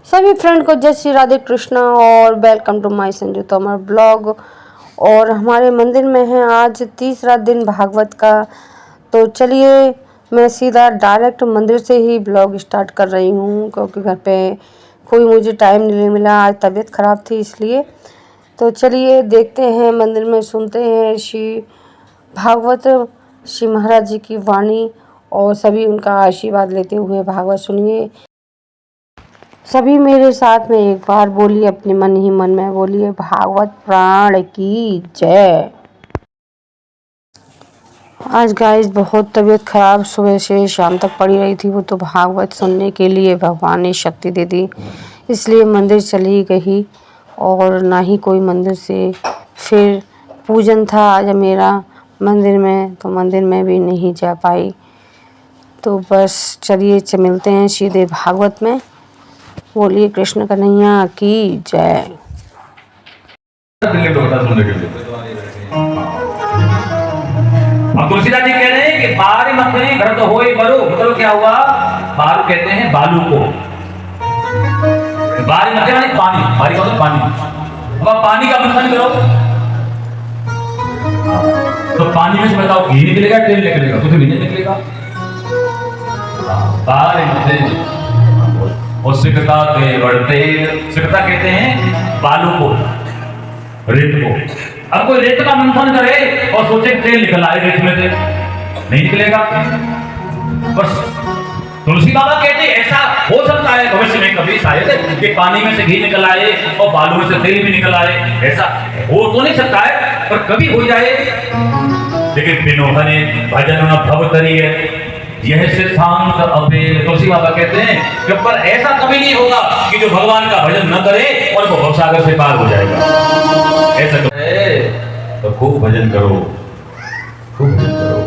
सभी फ्रेंड को जय श्री राधे कृष्णा और welcome to my Sanju Tomar blog. और हमारे मंदिर में है आज तीसरा दिन भागवत का। तो चलिए मैं सीधा डायरेक्ट मंदिर से ही ब्लॉग स्टार्ट कर रही हूँ, क्योंकि घर पे कोई मुझे टाइम नहीं मिला, आज तबीयत ख़राब थी इसलिए। तो चलिए देखते हैं मंदिर में, सुनते हैं श्री भागवत, श्री महाराज जी की वाणी और सभी उनका आशीर्वाद लेते हुए भागवत सुनिए। सभी मेरे साथ में एक बार बोलिए, अपने मन ही मन में बोलिए, भागवत प्राण की जय। आज गाइस बहुत तबीयत खराब सुबह से शाम तक पड़ी रही थी, वो तो भागवत सुनने के लिए भगवान ने शक्ति दे दी, इसलिए मंदिर चली गई। और ना ही कोई मंदिर से फिर पूजन था आज मेरा मंदिर में, तो मंदिर में भी नहीं जा पाई। तो बस चलिए मिलते हैं सीधे भागवत में। बोलिए कृष्ण कन्हैया की जय। अब तुलसीदास जी कह रहे हैं कि बारी मखने घर तो होई बरो, मतलब क्या हुआ? बारू कहते हैं बालू को। बारी मखने माने पानी, बारी का मतलब पानी। अब आप पानी का मंथन करो तो पानी में से बताओ घी निकलेगा, तेल निकलेगा? कुछ भी नहीं निकलेगा। बारी मखने और सिकता के बढ़ते, सिकता कहते हैं बालू को, रेत को। अब कोई रेत का मंथन करे और सोचे तेल निकल आए रेत में से, नहीं निकलेगा। बस तुलसी बाबा कहते ऐसा हो सकता है भविष्य में कभी शायद कि पानी में से घी निकल आए और बालू में से तेल भी निकल आए, ऐसा हो तो नहीं सकता है, पर कभी हो जाए। लेकिन बिनो हने भजन न भव तरी है, यह सिद्धांत अपेल। तुलसी बाबा कहते हैं कि पर ऐसा कभी नहीं होगा कि जो भगवान का भजन न करे और वो भवसागर से पार हो जाएगा। ऐसा तो खूब भजन करो, खूब भजन करो।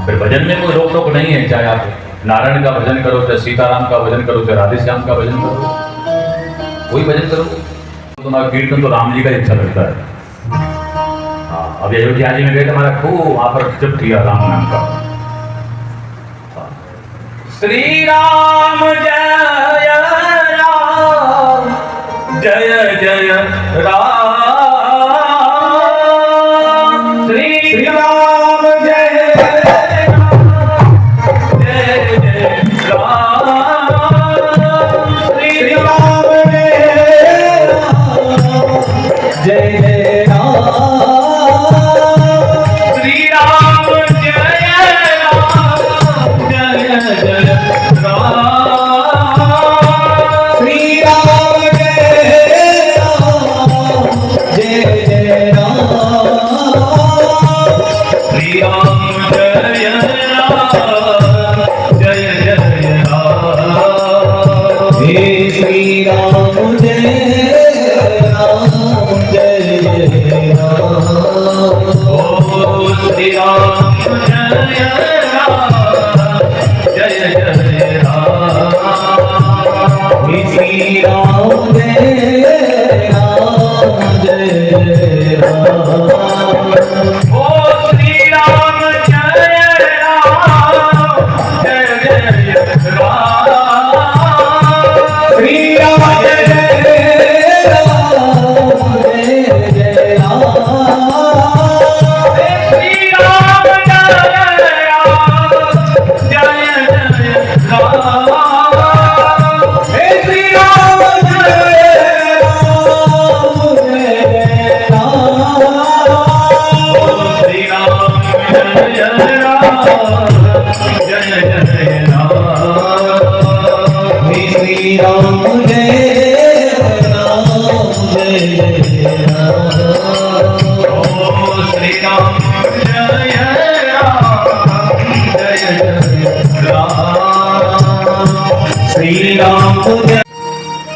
फिर भजन में कोई रोक टोक नहीं है, चाहे आप नारायण का भजन करो, चाहे सीताराम का भजन करो, चाहे राधे श्याम का भजन करो, कोई भजन करो। तुम्हारा कीर्तन तो राम जी का अच्छा लगता है। अब अयोध्या जी में गए, हमारा खूब वहां पर जप किया राम नाम का। श्री राम जय राम, जय जय राम। श्री राम जय राम, जय जय राम। श्री राम जय राम, जय जय राम। श्री राम जय राम, जय जय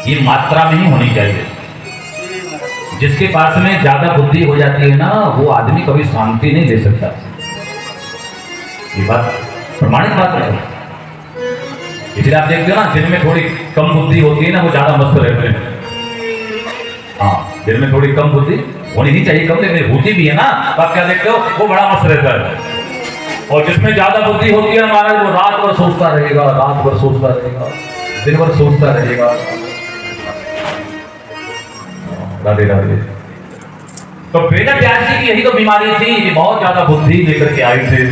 ये मात्रा में ही होनी चाहिए। जिसके पास में ज्यादा बुद्धि हो जाती है ना, वो आदमी कभी शांति नहीं ले सकता। ये बात प्रमाणित बात है। इसलिए आप देखते हो ना, जिनमें थोड़ी कम बुद्धि होती है ना, वो ज्यादा मस्त रहते हैं। हाँ, जिनमें थोड़ी कम बुद्धि होनी नहीं चाहिए, कम लेकिन होती भी है ना, तो आप क्या देखते हो, वो बड़ा मस्त रहता है। और जिसमें ज्यादा बुद्धि होती है महाराज, वो रात भर सोचता रहेगा, रात भर सोचता रहेगा। दिन भर सोचता रहेगा। राधे राधे। तो वेद व्यास जी की यही तो बीमारी थी कि बहुत ज्यादा बुद्धि लेकर के आए थे।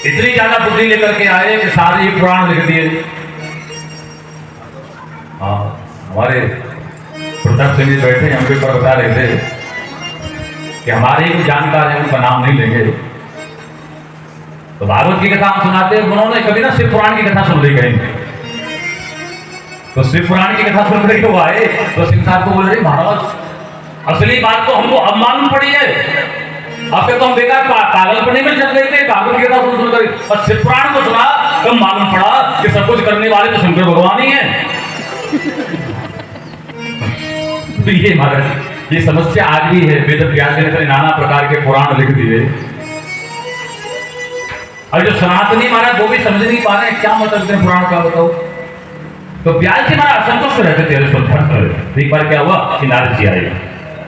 इतनी ज्यादा बुद्धि लेकर के आए कि सारे ही पुराण लिख दिए। हाँ, हमारे प्रताप सिंह जी बैठे हैं, हमके ऊपर बता रहे थे कि हमारे ही जानकार है, उनका नाम नहीं लेंगे। तो भागवत की कथा हम सुनाते हैं, उन्होंने कभी ना शिव पुराण की कथा सुन ली कहीं। तो शिव पुराण की कथा सुन रही तो आए, तो सिंह साहब को बोल रहे महाराज असली बात तो हमको अब मालूम पड़ी है। अब तो हम बेकार पागलपने में चल रहे थे, भागवत की कथा सुन कर, और शिव पुराण को सुना तब मालूम पड़ा कि सब कुछ करने वाले तो शंकर भगवान ही है। तो ये महाराज ये समस्या आज भी है। वेद व्यास ने नाना प्रकार के पुराण लिख दिए, और जो सनातनी महाराज वो भी समझ नहीं पा रहे हैं क्या मतलब है पुराण का, बताओ। तो व्यास जी महाराज असंतुष्ट रहते थे, तो एक बार क्या हुआ कि नारद जी आए।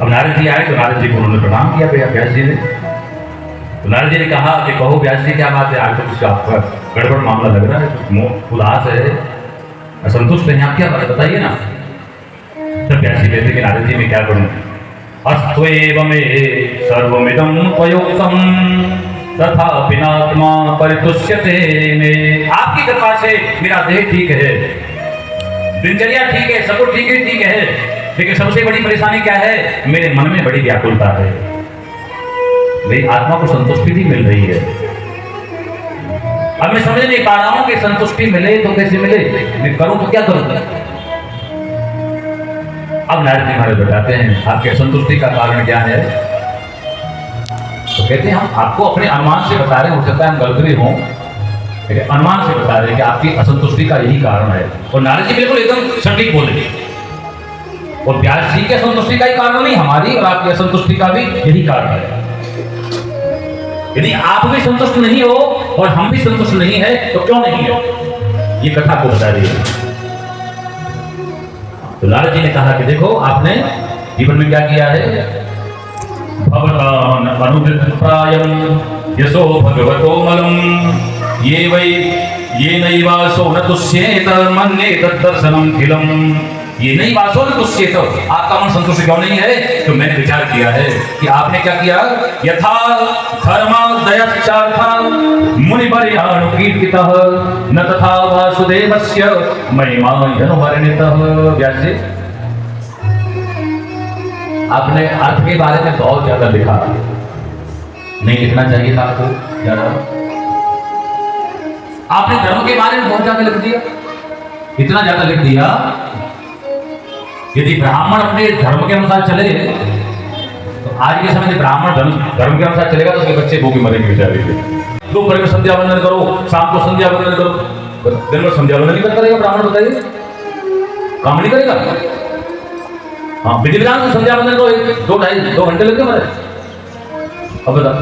अब नारद जी आए तो नारद जी को उन्होंने प्रणाम किया व्यास जी ने। तो नारद जी ने कहा कि कहो व्यास जी क्या बात है, आज तो कुछ आपका गड़बड़ मामला लग रहा है, कुछ उदास है, असंतुष्ट है, आप क्या बात बताइए ना। तब व्यास जी कहते कि नारद जी मैं क्या करूं, अस्त्वेव मे सर्वमिदं त्वयोक्तम् तथा पिनात्मा परितुष्यते में। आपकी कृपा से मेरा देह ठीक है, दिनचर्या ठीक है, सब कुछ ठीक है, लेकिन सबसे बड़ी परेशानी क्या है, मेरे मन में बड़ी व्याकुलता है, मेरी आत्मा को संतुष्टि नहीं मिल रही है। अब मैं समझ नहीं पा रहा हूं कि संतुष्टि मिले तो कैसे मिले, मैं करूं तो क्या करूं। अब नारद जी महाराज बताते हैं आपके असंतुष्टि का कारण क्या है। तो कहते हैं हम आपको अपने अनुमान से बता रहे हैं, हो सकता है हम गलत भी हों, लेकिन अनुमान से बता रहे हैं कि आपकी असंतुष्टि का यही कारण है। और नारद जी बिल्कुल एकदम सटीक बोल रहे हैं, और व्यास जी की असंतुष्टि का ही कारण नहीं, हमारी और आपकी असंतुष्टि का भी यही कारण है। यदि आप भी संतुष्ट नहीं हो और हम भी संतुष्ट नहीं है तो क्यों नहीं है, ये कथा को बता रही है। तो नारद जी ने कहा कि देखो आपने जीवन में क्या किया है, भवतान अनुदितप्रायं यशो भगवतो मलम ये वै ये नैवासो न तुष्येत मन्ये तद्दर्शनम खिलम। ये नहीं वासो न तुष्येत, आपका मन संतुष्ट क्यों नहीं है। तो मैंने विचार किया है कि आपने क्या किया, यथा धर्मादयश्चार्था मुनिवर्यानुकीर्तितः न तथा वासुदेवस्य महिमायनुवर्णितः। व्यास जी आपने अर्थ के बारे में बहुत ज्यादा लिखा, नहीं लिखना चाहिए था आपको ज्यादा। आपने धर्म के बारे में बहुत ज्यादा लिख दिया, इतना ज्यादा लिख दिया, यदि ब्राह्मण अपने धर्म के अनुसार चले तो आज के समय में ब्राह्मण धर्म के अनुसार चलेगा तो उसके बच्चे भूखे मरेंगे बेचारे। दोपहर में संध्या वंदन करो, शाम को संध्या वंदन करो, दिन भर संध्या वंदन नहीं कर करेगा ब्राह्मण, बताइए काम नहीं करेगा। हाँ विधि विधान से संध्या वंदन को 2 घंटे लगते हमारे। अब बताओ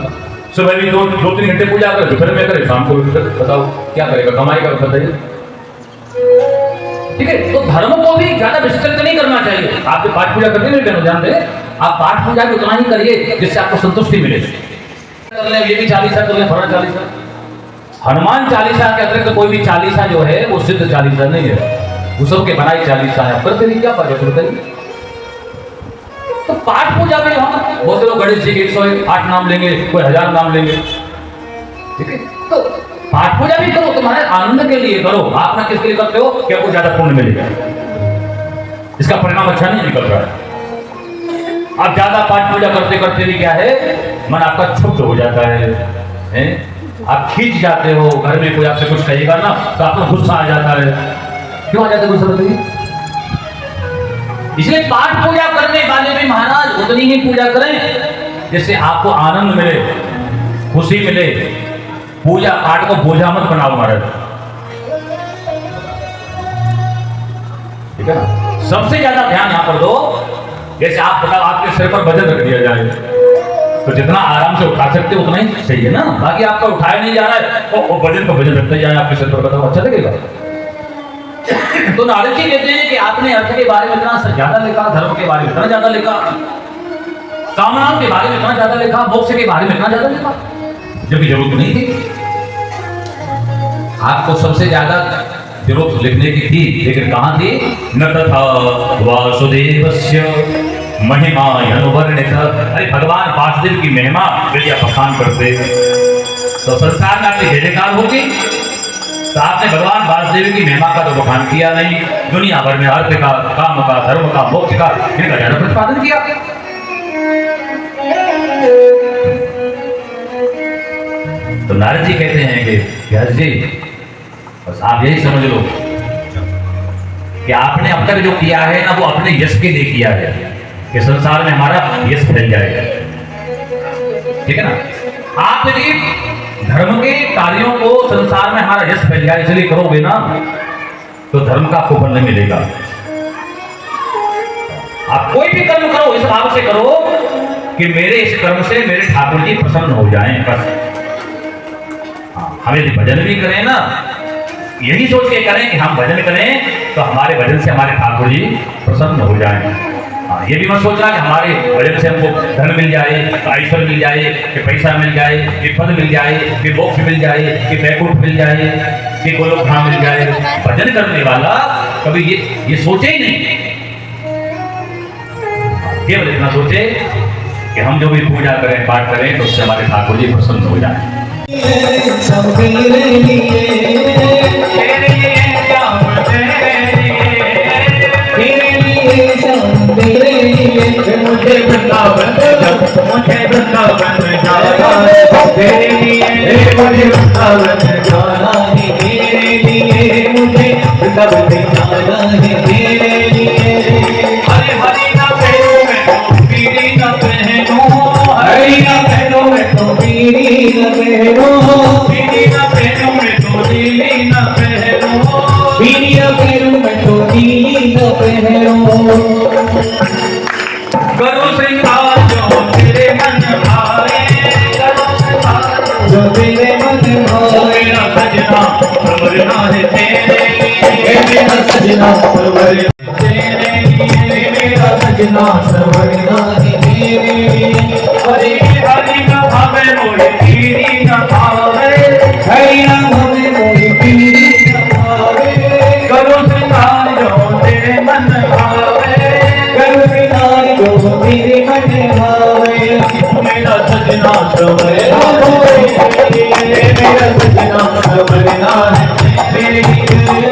सुबह भी 2-3 घंटे पूजा करे, दोपहर में करे, शाम को बताओ क्या करेगा, कमाएगा, बताइए। ठीक है, तो धर्म को भी ज्यादा विस्तृत नहीं करना चाहिए। आपके पाठ पूजा करते हैं ध्यान दें, आप पाठ पूजा भी उतना ही करिए जिससे आपको संतुष्टि मिले। कर ले ये भी 40 कर ले, थोड़ा 40। हनुमान चालीसा के अतिरिक्त कोई भी चालीसा जो है वो सिद्ध चालीसा नहीं है, वो सबके बनाई चालीसा है। करते नहीं क्या पाठ बताइए। तो पाठ पूजा में हम बहुत से लोग गणेश जी के 108 नाम लेंगे, कोई 1000 नाम लेंगे। ठीक है, तो पाठ पूजा भी करो, तुम्हारे आनंद के लिए करो, आप ना किसके लिए करते हो कि आपको ज्यादा पुण्य मिलेगा, इसका परिणाम अच्छा नहीं निकल रहा है। आप ज्यादा पाठ पूजा करते करते भी क्या है, मन आपका क्षुब्ध हो जाता है, आप खींच जाते हो। घर में कोई आपसे कुछ कहेगा ना तो आपको गुस्सा आ जाता है। क्यों आ जाता है गुस्सा, बताइए। इसलिए पाठ पूजा करने वाले भी महाराज उतनी ही पूजा करें जिससे आपको आनंद मिले, खुशी मिले। पूजा पाठ को बोझा मत बनाओ महाराज, ठीक है ना। सबसे ज्यादा ध्यान यहां पर दो, जैसे आप बताओ आपके सिर पर वजन रख दिया जाए तो जितना आराम से उठा सकते उतना ही सही है ना। बाकी आपका उठाया नहीं जा रहा है तो वजन पर वजन रखते जाए आपके सिर पर, बताओ अच्छा लगेगा। तो नारद जी कहते हैं कि आपने अर्थ के बारे में इतना ज्यादा लिखा, धर्म के बारे में इतना ज्यादा लिखा, कामनाओं के बारे में इतना ज्यादा लिखा, मोक्ष के बारे में इतना ज्यादा लिखा, जबकि जरूरत नहीं थी। आपको सबसे ज्यादा जो लिखने की थी, लेकिन कहाँ थी? न तथा वासुदेवस्य महिमा अनुवर्णित। अरे भगवान वासुदेव की महिमा यदि आप बखान करते तो संसार में आपकी जयकार होगी। तो आपने भगवान वासुदेव की महिमा का तो बखान किया नहीं, दुनिया भर में अर्थ का, काम का, धर्म का, मोक्ष का इनका ज्यादा प्रतिपादन किया। तो नारद जी कहते हैं कि व्यास जी बस आप यही समझ लो कि आपने अब तक जो किया है ना वो अपने यश के लिए किया है कि संसार में हमारा यश फैल जाएगा। ठीक है ना? आप यदि धर्म के कार्यों को संसार में हमारा यश फैल जाए इसलिए करोगे ना तो धर्म का आपको फल नहीं मिलेगा। आप कोई भी कर्म करो इस भाव से करो कि मेरे इस कर्म से मेरे ठाकुर जी प्रसन्न हो जाएं बस। हम यदि भजन भी करें ना यही सोच के करें कि हम भजन करें तो हमारे भजन से हमारे ठाकुर जी प्रसन्न हो जाएं। ये भी मत सोचना कि हमारे भजन से हमको धन मिल जाए, ऐश्वर्य मिल जाए, कि पैसा मिल जाए, कि पद मिल जाए, कि मोक्ष मिल जाए, कि वैकुंठ मिल जाए, कि गोलोक धाम मिल जाए। भजन करने वाला कभी ये सोचे ही नहीं, केवल इतना सोचे कि हम जो भी पूजा करें पाठ करें तो उससे हमारे ठाकुर जी प्रसन्न हो जाए। मुझे वृंदावन मुझे वृंदावन जाना तेरे लिए, मुझे वृंदावन जाना है तेरे लिए, मुझे वृंदावन जाना है तेरे लिए। हरे हरि ना पहनो मैं तो पीरी ना पहनो, हरि ना पहनो मैं तो पीरी ना पहनो, पीरी ना पहनो मैं तो नीली ना पहनो, पीरी ना पहनो मैं तो नीली ना पहनो। करो श्रृंगार जो तेरे मन भाए, करो श्रृंगार जो तेरे मन भाए। मेरा सजना परवरना है तेरे लिए, मेरा सजना परवरना तेरे लिए, मेरा सजना परवरना है तेरे लिए। हरि हरि ना भावे मोरे पीरी ना भावे, हरि ना भावे मोरे पीरी ना भावे। करो श्रृंगार जो तेरे मन भावे, करो श्रृंगार जो तेरे मन भावे। मेरा सजना संवरना है, मेरा सजना संवरना है तेरे लिए,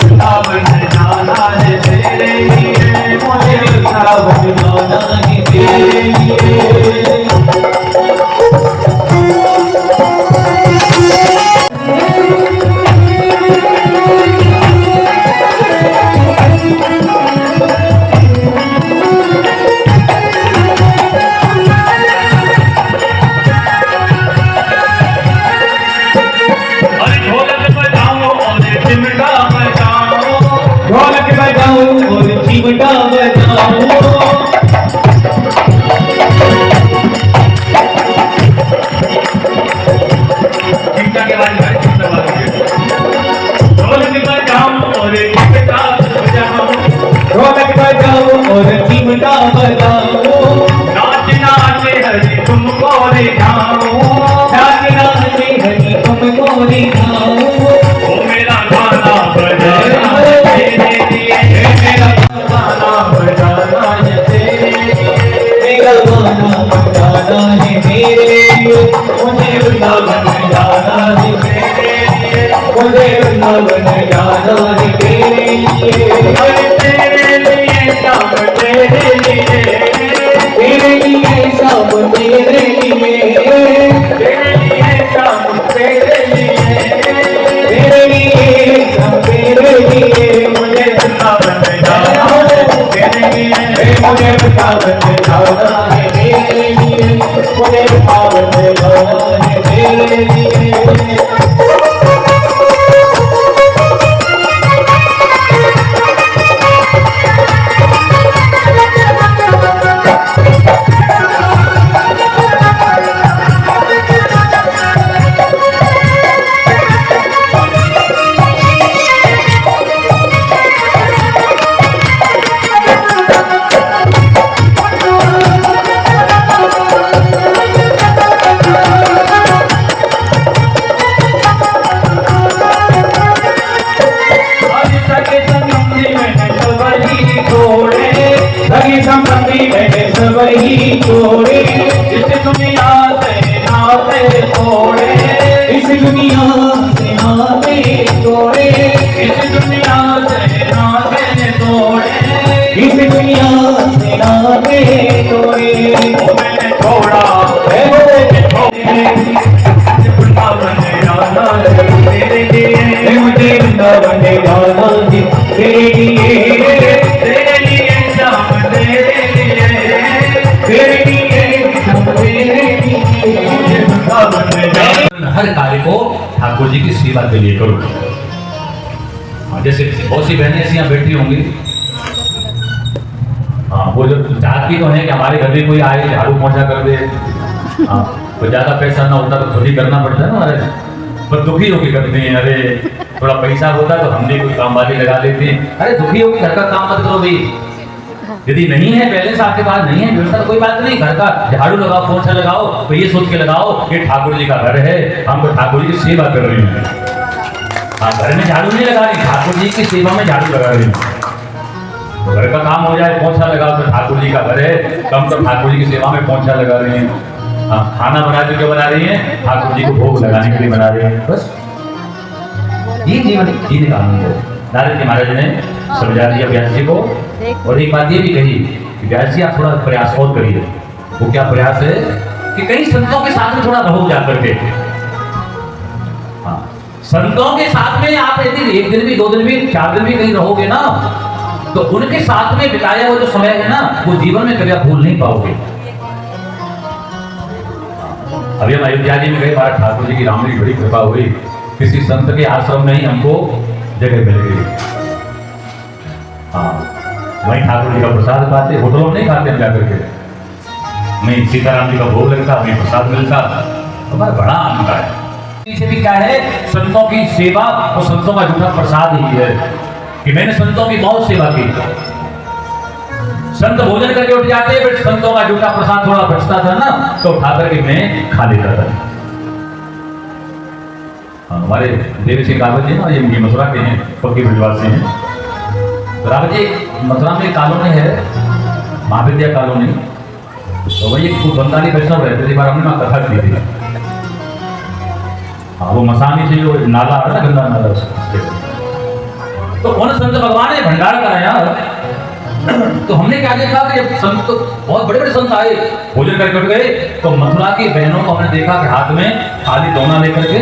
वृंदावन जाना है तेरे लिए, मुझे वृंदावन जाना है तेरे लिए। ढोलक बजाओ और चिमटा बजाओ, चिमटा के बाद ढोलक बजाओ और चिमटा बजाओ, ढोलक बजाओ और चिमटा बजाओ। नाच नाच हरि तुमको दिखाओ, नाच नाच हरि तुमको दिखाओ। ओ मेरा गाना बजाना तेरे लिए, मेरा गाना बजाना है तेरे इस दुनिया से नाते तोड़े, इस दुनिया से नाते तोड़े, ओ मैंने छोड़ा वृंदावन जाना तेरे लिए, मुझे वृंदावन जाना है तेरे लिए, तेरे लिए श्याम तेरे लिए, तेरे लिए सब तेरे लिए। मुझे वृंदावन में जाना। हर कार्य को ठाकुर जी की सेवा के लिए करो। हाँ, जैसे बहुत सी बहनें ऐसी यहाँ बैठी होंगी, हाँ वो जो चाहती तो है कि हमारे घर में कोई आए झाड़ू पोछा कर दे, हाँ तो ज्यादा पैसा ना होता तो खुद ही करना पड़ता है ना हमारे, पर दुखी होकर करते हैं। अरे थोड़ा पैसा होता तो हम भी कोई काम वाली लगा लेते हैं। अरे दुखी होकर घर का काम मत करो भाई, यदि नहीं है पहले से आपके पास नहीं है व्यवस्था तो कोई बात नहीं, घर का झाड़ू लगाओ पोछा लगाओ, तो ये सोच के लगाओ कि ठाकुर जी का घर है, हम तो ठाकुर जी की सेवा कर रहे हैं। हाँ घर में झाड़ू नहीं लगा रही, ठाकुर जी की सेवा में झाड़ू लगा रही है। तो घर का काम हो जाए पोछा लगाओ तो ठाकुर जी का घर है, कम तो ठाकुर जी की सेवा में पोछा लगा रहे हैं। हाँ खाना बना के क्यों बना रही है? ठाकुर जी को भोग लगाने के लिए बना रहे हैं। बस ये जीवन जीने का आनंद है। नारद जी महाराज ने समझा दिया व्यास जी को, और एक बात ये भी कही कि व्यास जी आप थोड़ा प्रयास और करिए। वो क्या प्रयास है कि कई संतों के साथ में थोड़ा रहो जा करके। हाँ संतों के साथ में आप यदि एक दिन भी 2 दिन भी 4 दिन भी कहीं रहोगे ना, तो उनके साथ में बिताया हुआ जो समय है ना, वो जीवन में कभी आप भूल नहीं पाओगे। अभी हम अयोध्या जी में गए, महाराज ठाकुर जी की रामली बड़ी कृपा हुई, किसी संत के आश्रम में ही हमको जगह मिल गई। हाँ वहीं ठाकुर जी का प्रसाद खाते, होटलों में नहीं खाते हम जाकर के, वहीं सीताराम जी का भोग लगता, वहीं प्रसाद मिलता, हमारा बड़ा आनंद है। पीछे भी क्या है, संतों की सेवा और संतों का झूठा प्रसाद ही है कि मैंने संतों की बहुत सेवा की। संत भोजन करके उठ जाते, फिर संतों का झूठा प्रसाद थोड़ा बचता था ना, तो उठा करके मैं खा लेता था। हमारे देवी सिंह रावत जी ना, ये मथुरा के हैं, पक्की ब्रजवासी हैं। रावत जी मथुरा में कॉलोनी है, महाविद्या कॉलोनी, तो वही एक बंगाली वैष्णव रहते थे, बार हमने वहाँ कथा की थी। हाँ वो मसानी से जो नाला है ना, गंगा नाला, तो उन संत भगवान ने भंडार कराया। तो हमने क्या देखा कि जब संत तो बहुत बड़े बड़े संत आए, भोजन करके उठ गए, तो मथुरा की बहनों को हमने देखा कि हाथ में खाली दोना लेकर के,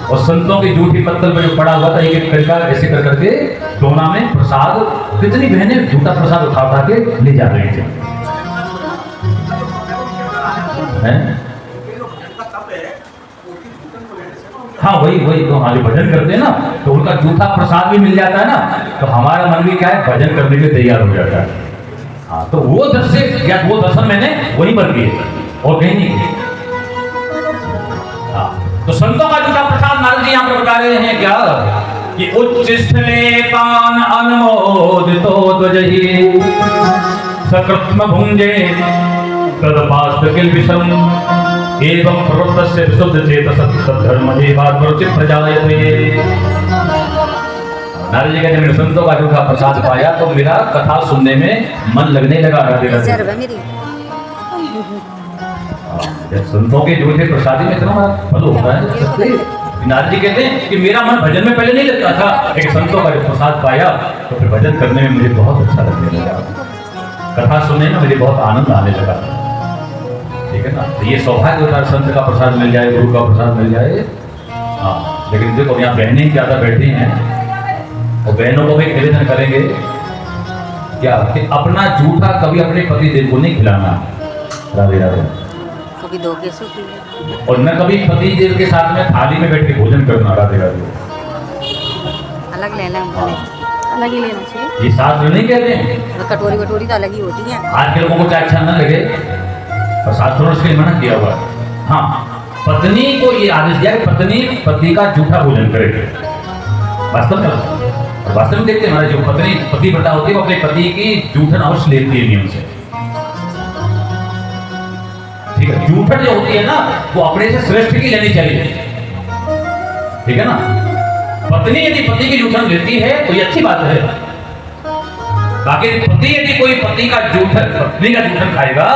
और संतों की जूठी पत्तल पे जो पड़ा हुआ था एक एक करके ऐसे कर करके दोना में प्रसाद, कितनी बहनें झूठा प्रसाद उठा उठा के ले जा रही थी। हाँ वही वही तो हाँ जो भजन करते हैं ना, तो उनका जूठा प्रसाद भी मिल जाता है ना, तो हमारा मन भी क्या है, भजन करने के लिए तैयार हो जाता है। हाँ तो वो दर्शन या वो दर्शन मैंने वहीं पर किए और कहीं नहीं किए। हाँ तो संतों का जूठा प्रसाद नारद जी यहाँ पर बता रहे हैं क्या कि उच्चिष्ठले पान अनुमोदितो ध्वजहि सकृत्म भुंजे तदपास्त किल्बिषम् एवं प्रवृत्तस्य विशुद्ध चेतसः तद्धर्म एवात्मरुचि प्रजायते। नारद जी कहते हैं संतों का जूठा प्रसाद पाया तो मेरा कथा सुनने में मन लगने लगा। जब संतों के जूठे प्रसादी में इतना फल होता है, नारद जी कहते हैं कि मेरा मन भजन में पहले नहीं लगता था, एक संतों का जब प्रसाद पाया तो फिर भजन करने में मुझे बहुत अच्छा लगने लगा, कथा सुनने में मुझे बहुत आनंद आने लगा। ठीक है ना, तो ये सौभाग्य होता है संत का प्रसाद मिल जाए, गुरु का प्रसाद मिल जाए। हाँ लेकिन देखो यहाँ बहनें ज़्यादा बैठी हैं, और बहनों को भी निवेदन करेंगे क्या कि अपना जूठा कभी अपने पति देव को नहीं खिलाना। राधे राधे। कभी दो केसों की, और न कभी पति देव के साथ में थाली में बैठ के भोजन करना। राधे राधे। अलग लेना अलग ही लेना चाहिए, ये शास्त्र नहीं कहते हैं। कटोरी वटोरी तो अलग ही होती है। आज के लोगों को चाहे अच्छा न लगे, और शास्त्रों ने इसके मना किया हुआ है। हाँ पत्नी को ये आदेश दिया कि पत्नी पति का जूठा भोजन करे। वास्तव में देखते हैं हमारे जो पत्नी पति व्रता होती है, वो अपने पति की जूठन अवश्य लेती है नियम से। ठीक है, जूठन जो होती है ना, वो अपने से श्रेष्ठ की लेनी चाहिए। ठीक है ना, पत्नी यदि पति की जूठन लेती है तो ये अच्छी बात है। बाकी पति यदि कोई पति का जूठन, पत्नी का जूठन खाएगा,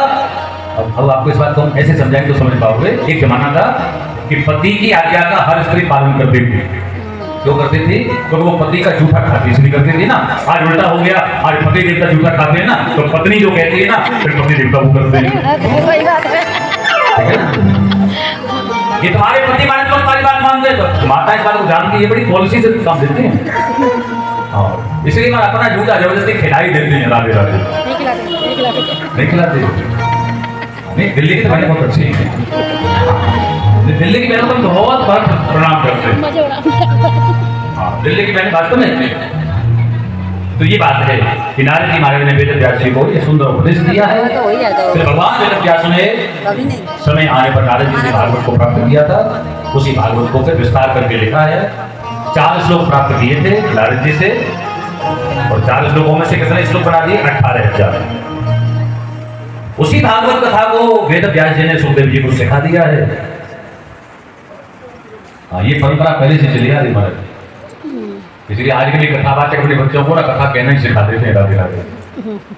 अब आपको इस बात को हम ऐसे समझाएंगे तो समझ पाओगे। एक जमाना था कि पति की आज्ञा का हर स्त्री पालन करती थी, क्यों करती थी? क्योंकि वो पति का जूठा खाती इसलिए करती थी ना। आज उल्टा हो गया, आज पति देवता जूठा खाते हैं ना, तो पत्नी जो कहती है ना फिर पति देवता वो करते हैं। वही बात है। ठीक है ना? ये तुम्हारे पति माने तो तुम्हारी बात मान गए, तो माता इस बात को जानती है, बड़ी पॉलिसी से काम देते हैं। हाँ, इसलिए मैं अपना जूठा जबरदस्ती खिलाई देते हैं राधे राधे। नहीं खिलाते? नहीं, दिल्ली की तो बहनें बहुत अच्छी हैं। दिल्ली की बहनों को तो बहुत बहुत प्रणाम करते हैं। हाँ, दिल्ली की बहन वास्तव में। तो ये बात है कि नारद जी महाराज ने वेद व्यास जी को ये सुंदर उपदेश दिया है। तो वही है तो फिर भगवान वेद व्यास ने कभी नहीं। समय आने पर नारद जी ने भागवत को प्राप्त किया था। उसी भागवत को फिर विस्तार करके लिखा है। 4 श्लोक प्राप्त किए थे नारद जी से, और 4 श्लोकों में से कितने श्लोक बना दिए? 18,000। उसी भागवत कथा को वेद व्यास जी ने सुखदेव जी को सिखा दिया है। हाँ, ये परंपरा पहले से चली आ रही महाराज। इसलिए आज के लिए कथावाचक अपने बच्चों को ना कथा कहना ही सिखा देते हैं राधे राधे।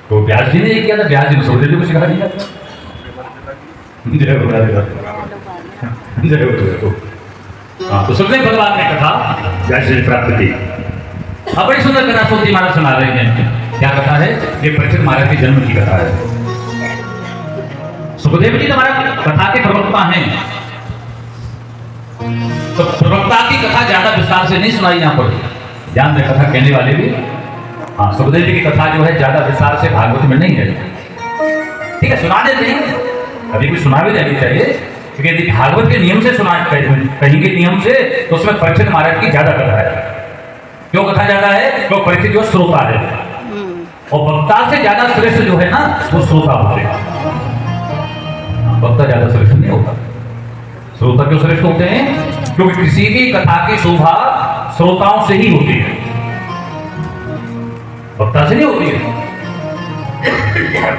तो व्यास जी ने ये किया था, व्यास जी ने सुखदेव जी को सिखा दिया। जय हो राधे राधे, जय हो। हाँ, तो सुखदेव भगवान ने कथा व्यास जी ने प्राप्त की। अब बड़ी सुंदर कथा सूत जी महाराज सुना रहे हैं। क्या कथा है? ये परीक्षित महाराज के जन्म की कथा है। सुखदेव जी हमारा कथा के प्रवक्ता हैं, तो प्रवक्ता की कथा ज्यादा विस्तार से नहीं सुनाई यहाँ पर। ध्यान दें कथा कहने वाले भी। हाँ, सुखदेव जी की कथा जो है ज्यादा विस्तार से भागवत में नहीं है। ठीक है, सुना देते हैं, कभी भी सुना भी देनी चाहिए, क्योंकि यदि भागवत के नियम से सुना कहीं के नियम से, तो उसमें परीक्षित महाराज की ज्यादा कथा है। क्यों कथा ज्यादा है? क्योंकि परीक्षित जो श्रोता है, और वक्ता से ज्यादा श्रेष्ठ जो है ना वो श्रोता होते हैं। वक्ता ज्यादा श्रेष्ठ नहीं होता। श्रोता क्यों श्रेष्ठ होते हैं? क्योंकि किसी भी कथा की शोभा श्रोताओं से ही होती है, वक्ता से नहीं होती है।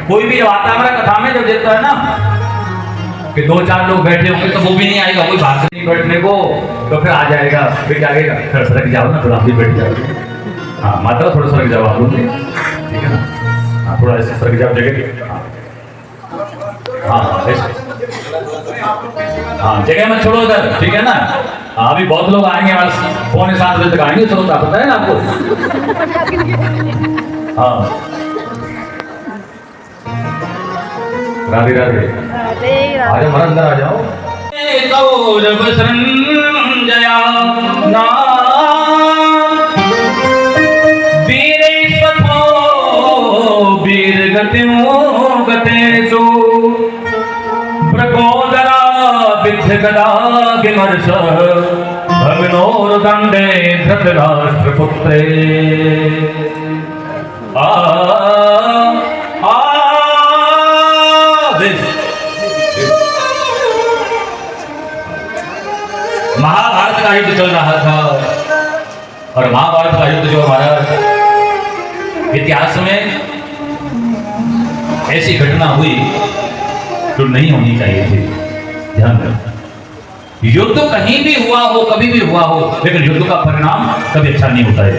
कोई भी जब आता है हमारा कथा में, जब देखता है ना कि 2-4 लोग बैठे होंगे, तो वो भी नहीं आएगा, कोई भाग नहीं बैठने को, तो फिर आ जाएगा, फिर जाएगा, थोड़ा सरक जाओ ना, थोड़ा भी बैठ जाओगे। हाँ, माता थोड़ा सरक जाओ आप लोग, ठीक है ना? हाँ, थोड़ा ऐसे सरक जाओ जगह। हाँ, ऐसे। हाँ, जगह में छोड़ो इधर, ठीक है ना? हाँ, अभी बहुत लोग आएंगे, हमारे 6:45 बजे तक आएंगे, चलो पता है ना आपको। हाँ, राधे राधे। आ जाओ, अंदर आ जाओ। कौरव संजया वीरेश्वरो वीरगतिं गतेषु प्रकोदरा विद्धगदा विमर्श भग्नोर्दण्डे धृतराष्ट्रपुत्रे। महाभारत का युद्ध चल रहा था, और महाभारत का युद्ध जो हमारा इतिहास में ऐसी घटना हुई जो नहीं होनी चाहिए थी। ध्यान रखना, युद्ध कहीं भी हुआ हो, कभी भी हुआ हो, लेकिन युद्ध का परिणाम कभी अच्छा नहीं होता है,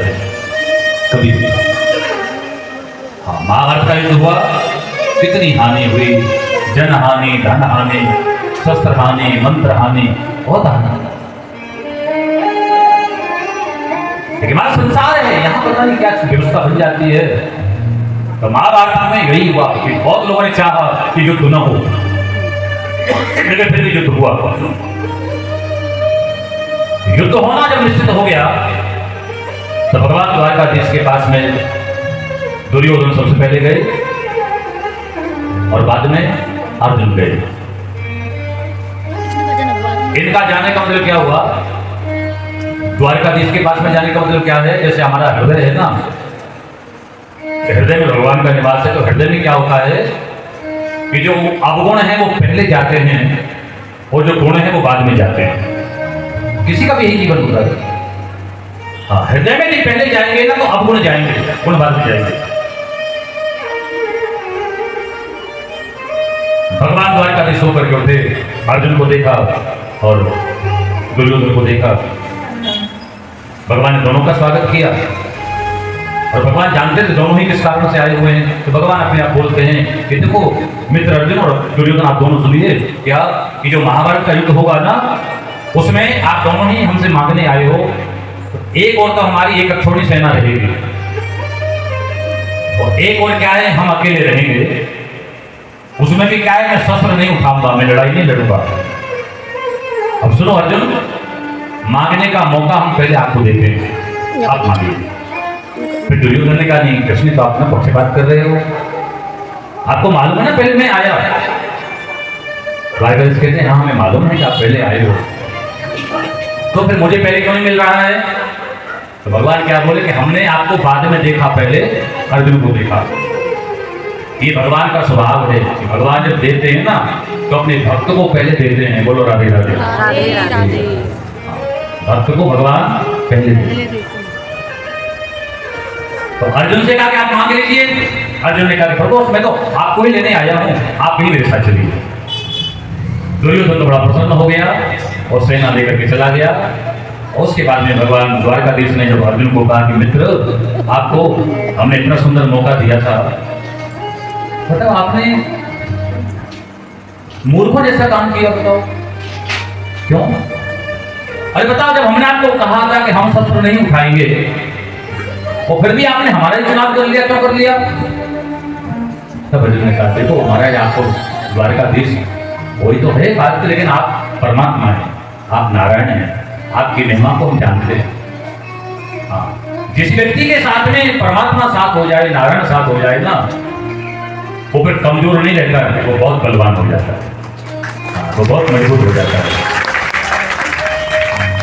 कभी भी। हाँ, महाभारत का युद्ध हुआ, कितनी हानि हुई, जन हानि, धन हानि, शस्त्र हानि, मंत्र हानि, बहुत हानि। लेकिन हमारा संसार है, यहाँ पता नहीं क्या व्यवस्था बन जाती है। तो महाभारत में यही हुआ कि बहुत लोगों ने चाहा कि युद्ध न हो, लेकिन फिर भी युद्ध हुआ। युद्ध होना जब निश्चित हो गया, तो भगवान द्वारकाधीश के पास में दुर्योधन सबसे पहले गए, और बाद में अर्जुन गए। इनका जाने का मतलब क्या हुआ? द्वारकाधीश के पास में जाने का मतलब क्या है? जैसे हमारा हृदय है ना, हृदय में भगवान का निवास है, तो हृदय में क्या होता है कि जो अवगुण है वो पहले जाते हैं, और जो गुण है वो बाद में जाते हैं। किसी का भी यही जीवन होता है। हाँ, हृदय में नहीं पहले जाएंगे ना, तो अवगुण जाएंगे, गुण बाद में जाएंगे। भगवान द्वारकाधीश होकर के उठे, अर्जुन को देखा और दुर्योधन को देखा। भगवान ने दोनों का स्वागत किया, और भगवान जानते थे दोनों ही किस कारण से आए हुए हैं। तो भगवान अपने आप बोलते हैं कि देखो मित्र अर्जुन और दुर्योधन, आप दोनों सुनिए, क्या कि जो महाभारत का युद्ध होगा ना, उसमें आप दोनों ही हमसे मांगने आए हो एक और तो हमारी एक छोटी सेना रहेगी और एक और क्या है, हम अकेले रहेंगे। उसमें भी क्या है, मैं शस्त्र नहीं उठाऊंगा, मैं लड़ाई नहीं लड़ूंगा। अब सुनो अर्जुन, मांगने का मौका हम पहले आपको देते हैं, आप मांगिए। फिर दुर्योधन ने कहा नहीं कृष्ण, तो आप ना पक्षपात कर रहे हो, आपको मालूम है ना पहले मैं आया। द्वारकाधीश कहते हैं हाँ हमें मालूम है कि आप पहले आए हो, तो फिर मुझे पहले क्यों नहीं मिल रहा है? तो भगवान क्या बोले कि हमने आपको बाद में देखा, पहले अर्जुन को देखा। ये भगवान का स्वभाव है कि भगवान जब देते हैं ना तो अपने भक्त को पहले देते हैं। बोलो राधे राधे। राधे राधे। भक्त को भगवान पहले देते हैं। तो अर्जुन से कहा कि आप मांग लीजिए। अर्जुन ने कहा प्रभु मैं तो आपको ही लेने आया हूं, आप ही मेरे साथ चलिए। दुर्योधन तो बड़ा प्रसन्न हो गया और सेना लेकर के चला गया। और उसके बाद में भगवान द्वारकाधीश ने जब अर्जुन को कहा कि मित्र आपको हमने इतना सुंदर मौका दिया था, बताओ आपने मूर्खों जैसा काम किया, बताओ क्यों? अरे बताओ जब हमने आपको कहा था कि हम शस्त्र नहीं उठाएंगे और फिर भी आपने हमारा ही चुनाव कर लिया, क्यों कर लिया? तब अर्जुन ने कहा देखो महाराज आपको द्वारकाधीश वही तो है बात, लेकिन आप परमात्मा हैं, आप नारायण हैं, आपकी महिमा को हम जानते हैं। हाँ, जिस व्यक्ति के साथ में परमात्मा साथ हो जाए, नारायण साथ हो जाए ना, वो फिर कमजोर नहीं रहता है, वो बहुत बलवान हो जाता है, वो बहुत मजबूत हो जाता है।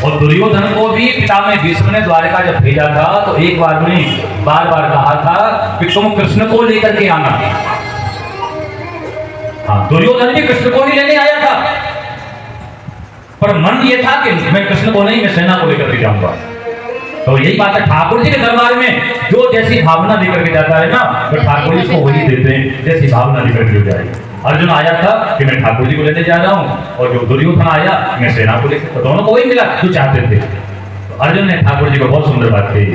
और दुर्योधन को भी पितामह भीष्म ने द्वारका जब भेजा था तो एक बार नहीं बार बार कहा था कि तुम कृष्ण को लेकर के आना। हाँ, दुर्योधन भी कृष्ण को ही लेने आया था, पर मन ये था कि मैं कृष्ण को नहीं, मैं सेना को लेकर के जाऊंगा। तो यही बात है, ठाकुर जी के दरबार में जो जैसी भावना लेकर के जाता है ना, तो ठाकुर जी को वही देते हैं जैसी भावना लेकर के जाए। अर्जुन आया था कि मैं ठाकुर जी को लेने जा रहा हूँ, और जो दुर्योधन आया मैं सेना को लेकर, तो दोनों को वही मिला जो चाहते थे। तो अर्जुन ने ठाकुर जी को बहुत सुंदर बात कही,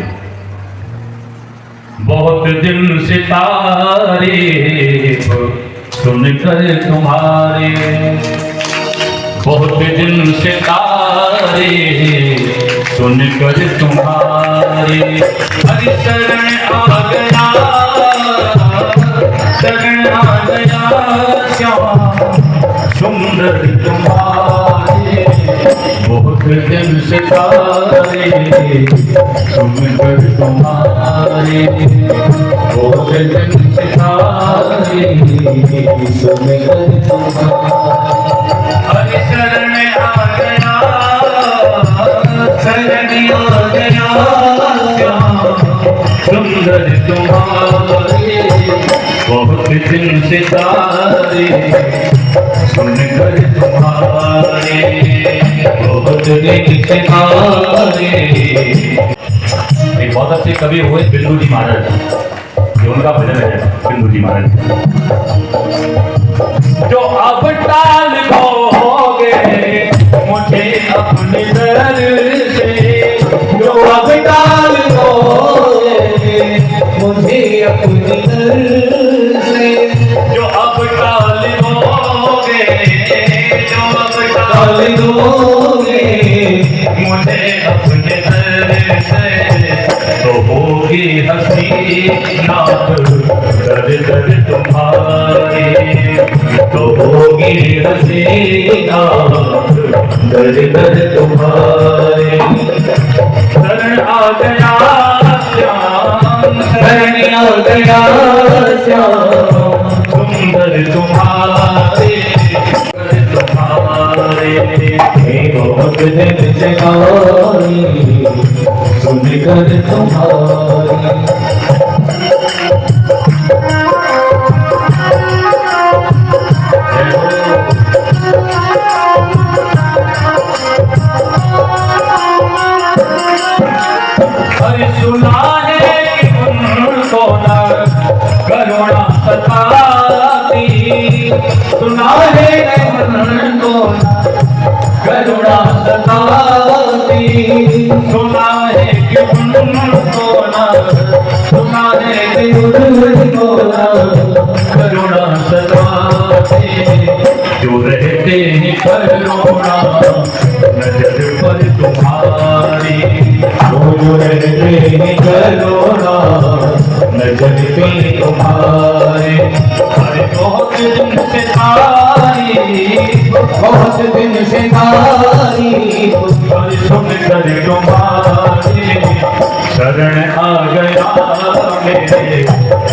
बहुत दिन से तारीफ सुनकर तुम्हारे, बहुत दिन से तारीफ सुनकर तुम्हारे, हरि शरण आ गया, शरण आ गया श्याम सुंदर तुम्हारे, बहुत दिन से तारीफ सुनकर तुम्हारे, बहुत दिन से तारीफ सुनकर तुम्हारे, हरि शरण आ गया, शरण आ गया सुंदर तुम्हारे, बहुत दिन से तारीफ सुनकर तुम्हारे, बहुत दिन से तारीफ। एक बहुत अच्छे कवि हुए बिंदु जी महाराज, जो उनका भजन है बिंदु जी महाराज, जो अब टाल खोगे मुझे अपने दर से, जो अब टाल खोगे मुझे अपने दर से, जो अब टाल खोगे, जो अब टाल खोगे मुझे अपने दर से, तो होगी हंसी नाथ दर दर तुम्हारे, तो होगी हंसी नाथ दर दर तुम्हारे, शरण आ गया श्याम, शरण आ गया श्याम सुंदर तुम्हारे, बहुत दिन से गाई सुनकर तुम्हारी। अरे सुना है कि उनको न करुणा सताती, सुना है कि उनको करुणा सताती, सुना है कि उनको न, सुना है कि उनको न करुणा सताती, जो रहते हैं करुणा नजर पर तुम्हारी, जो निकलो ना नजर तुम तुम्हारे। अरे बहुत दिन से तारीफ, बहुत दिन से तारीफ अरे सुन कर तुम्हारे शरण आ गया मेरे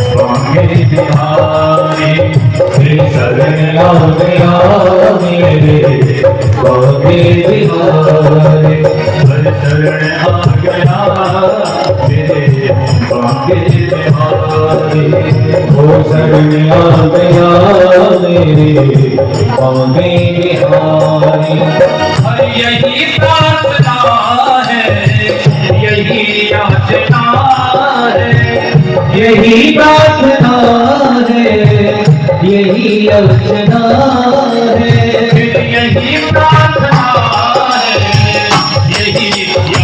स्वामी बिहारी। शरण आ गया मेरे स्वामी बिहारी। शरण आ गया मेरे स्वामी बिहारी। ओ शरण आ गया मेरे स्वामी बिहारी। अरे यही प्रार्थना है, यही याचना है, यही प्रार्थना है, यही अर्चना है। यही प्रार्थना है,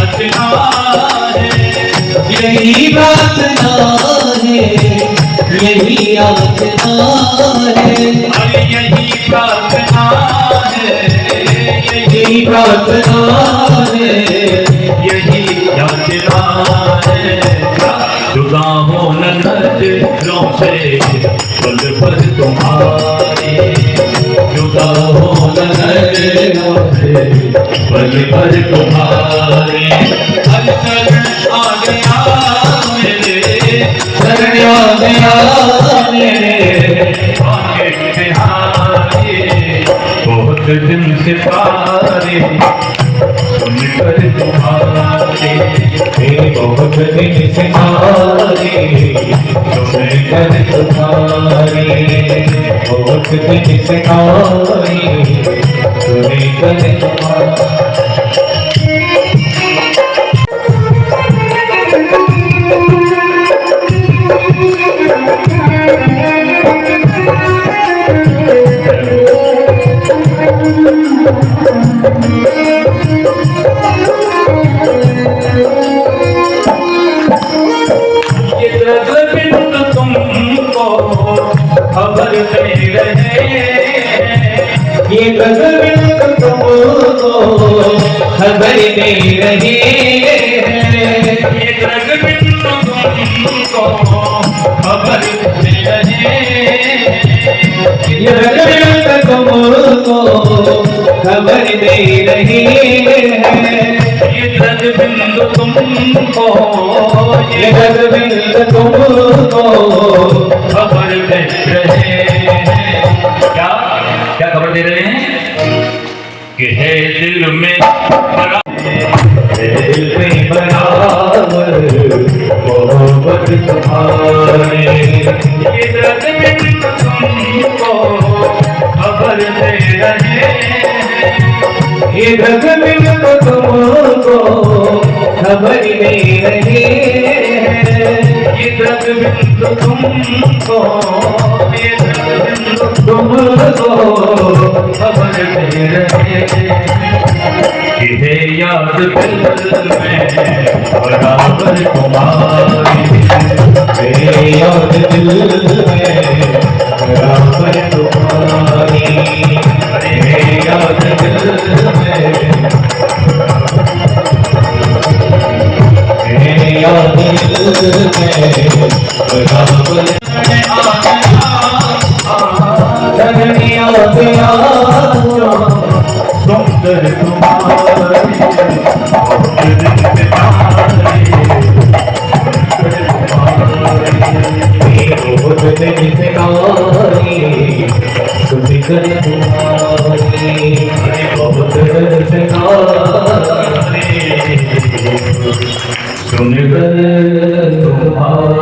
यही याचना है, यही प्रार्थना है, यही याचना है। अरे यही प्रार्थना है, यही प्रार्थना है, यही याचना है। जुदा हो न नजरों से पल पर तुम्हारे, जुदा हो न नजरों से पल पर तुम्हारे। हर शरण आ गया मेरे, शरण आ गया मेरे स्वामी बिहारी। बहुत दिन से तारे सुन कर तुम्हारे, बहुत दिन से तारी सुनकर तुम्हारी। बहुत दिन से तारी सुनकर तुम्हारी। ये दर्द तुमको खबर नहीं रहे, ये गजब तुमको खबर नहीं रही। ये दर्द तुमको खबर नहीं रहे, ये गजब तुमको खबर नहीं रही है। ये दर्द तुमको, ये गजब तुमको खबर दे रहे हैं। क्या क्या खबर दे रहे हैं कि है दिल में बड़ा, दिल में बराबर मोहब्बत तुम्हारे। ये दर्द तुमको खबर दे रहे हैं। ये गजब तुमको खबर नहीं रही है। ये दर्द तुमको, ये दर्द तुमको खबर दे रहे हैं कि है याद दिल में बराबर तुम्हारी। मेरे याद दिल में बराबर तुम्हारी। मेरे याद दिल में मेरे याद दिल में बराबर। धरनी आ गया सुंदर तुम्हारी, बहुत दिन से कारी सुनकर तुम्हारी। बहुत दिन से कारी सुनकर तुम्हारी।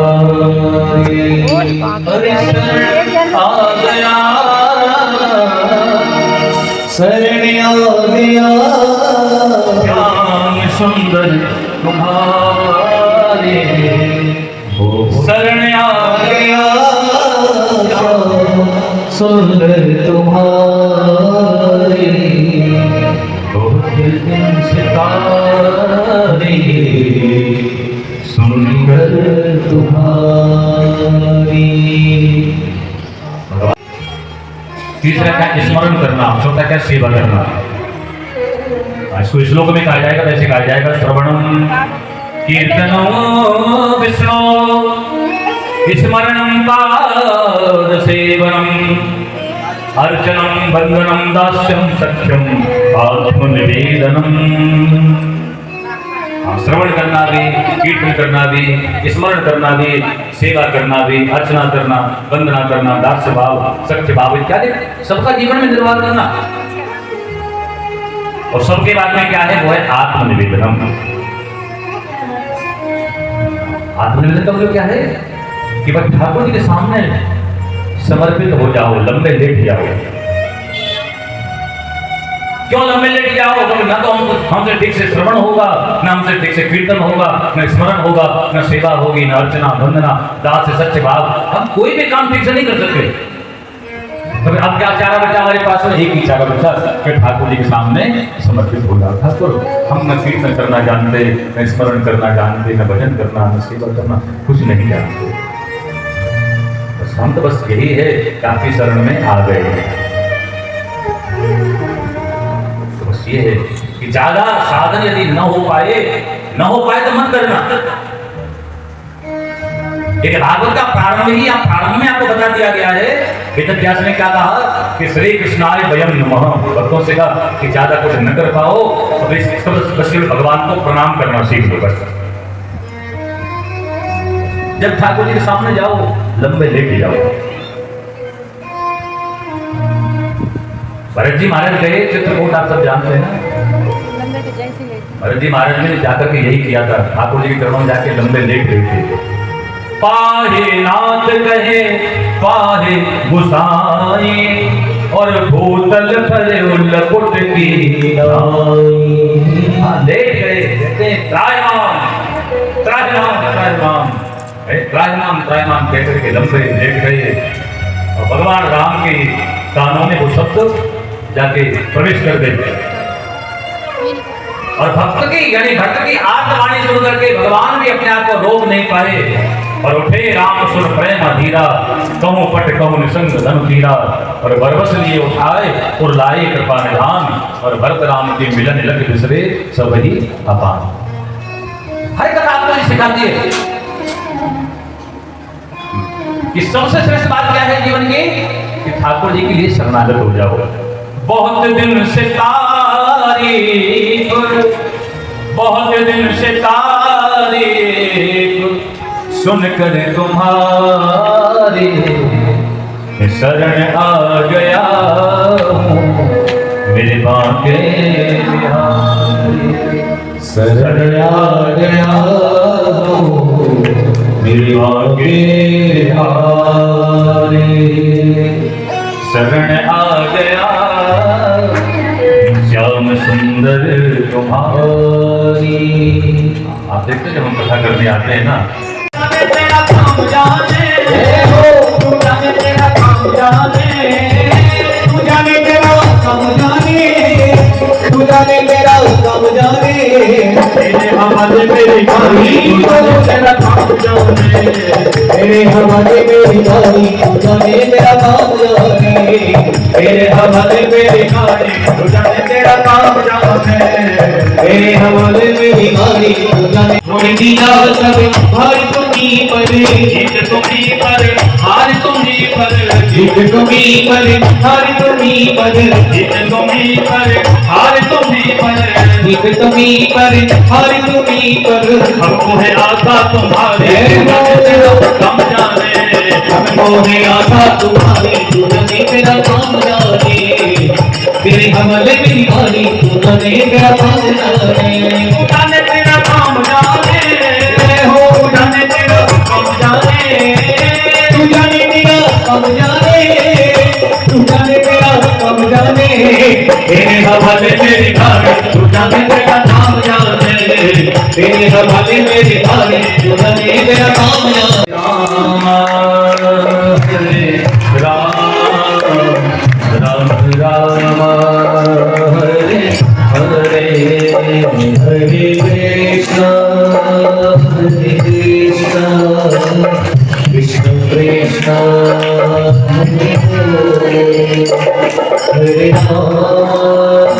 आ गया शरण आ गया श्याम सुंदर तुम्हारे, शरण आ गया सुंदर तुम्हारी। बहुत दिन से तारे सुनकर तुम्हारी। तीसरा क्या स्मरण करना, चौथा क्या सेवा करना। इसको श्लोक में कहा जाएगा, वैसे कहा जाएगा श्रवणम कीर्तनो विष्णु स्मरणं पादसेवनम् अर्चनं वंदनं दास्यं सख्यम आत्मनिवेदनम्। श्रवण करना भी, कीर्तन करना भी, स्मरण करना भी, सेवा करना भी, अर्चना करना, वंदना करना, दास्य भाव, सख्य भाव इत्यादि सबका जीवन में निर्वाह करना। और सबके बाद में क्या है, वो है आत्मनिवेदनम। आत्मनिवेदन का मतलब क्या है कि बस ठाकुर जी के सामने समर्पित हो जाओ, लंबे लेट जाओ। क्यों लंबे लेट जाओ? ना तो हमसे ठीक से श्रवण होगा, ना हमसे ठीक से कीर्तन होगा, न स्मरण होगा, न सेवा होगी, न अर्चना वंदना दास सच्चे भाव। हम कोई भी काम ठीक से नहीं कर सकते। तो अब क्या चारा बचा हमारे पास में? एक ही चारा बचा कि ठाकुर जी के सामने समर्पित हो जाओ। ठाकुर, हम न कीर्तन करना जानते, न स्मरण करना जानते, न भजन करना, न सेवा करना, कुछ नहीं जानते। हम तो बस यही है कि आपकी शरण में आ गए हैं। तो बस ये है कि ज्यादा साधन यदि न हो पाए तो मत करना। एक भागवत का प्रारंभ में आपको बता दिया गया है। वेद व्यास ने क्या कहा कि श्री कृष्णाय वयम नमः। भक्तों से कहा कि ज्यादा कुछ न कर पाओ तो बस भगवान को प्रणाम करना सीख लो। बस जब ठाकुर जी के सामने जाओ, लंबे लेट जाओ। भरत जी महाराज गए चित्रकूट, आप सब जानते हैं ना। भरत जी महाराज ने जाकर के यही किया था, ठाकुर जी के चरणों में जाके लंबे लेट गए थे। पाहे नाथ कहे पाहे गुसाई, और भूतल पर लपुट की लेट गए। त्रायमाम त्रायमाम त्रायमाम त्रायमाम त्रायमाम कहकर के लंबे लेट गए। और भगवान राम के कानों में वो शब्द जाके प्रवेश कर गए। और भक्त की आत्मवाणी सुन करके भगवान भी अपने आप को रोक नहीं पाए। और उठे राम सुर प्रेम धीरा, कहूँ पट कहूँ निसंग धनु तीरा। और बरबस लिए उठाए और लाए कृपा निधान, और भरत राम के मिलन लग बिसरे सब ही अपान। हर कथा आपको सिखाती है कि सबसे श्रेष्ठ बात क्या है जीवन की, कि ठाकुर जी के लिए शरणागत हो जाओ। बहुत दिन से तारीफ, बहुत दिन से तारीफ सुनकर तुम्हारी शरण आ गया मेरे बांके बिहारी। शरण आ गया मेरे बांके बिहारी। शरण आ गया श्याम सुंदर तुम्हारी। आप देखते जब हम कथा करने आते हैं ना, तेरा काम जाने हो, तू जाने तेरा काम जाने, तू जाने तेरा काम जाने, तू जाने तेरा काम जाने। तेरे हवाले मेरी गाड़ी, तू जाने तेरा काम जाने, तेरे हवाले मेरी गाड़ी, तू जाने तेरा काम जाने। तेरे हवाले मेरी गाड़ी, तू जाने तेरा काम जाने, तेरे हवाले मेरी गाड़ी, तू जाने। मोरी दीदा सब भाई तुम्ही पर, जीत तुम्ही पर, हार तुम्ही पर, जीत तुम्ही पर, हार तुम्ही पर, जीत तुम्ही पर, हार तुम्ही पर, जीत तुम्ही पर, हार तुम्ही पर। हमको है आशा तुम्हारे कम जाने, हमको है आशा तुम्हारी, तू जाने तेरा काम जाने। तेरे हवाले मेरी गाड़ी, तू जाने तेरा काम जाने। तू जाने तेरा काम जाने हो, जाने तेरा काम जाने, तू जाने तेरा काम जाने, तू जाने तेरा काम जाने। तेरे हवाले मेरी गाड़ी, तू जाने तेरा काम जाने, तेरे हवाले मेरी गाड़ी, तू जाने तेरा काम जाने। राम हरे राम, राम राम हरे हरे, हरे कृष्ण कृष्ण कृष्ण हरे हरे, हरे Ram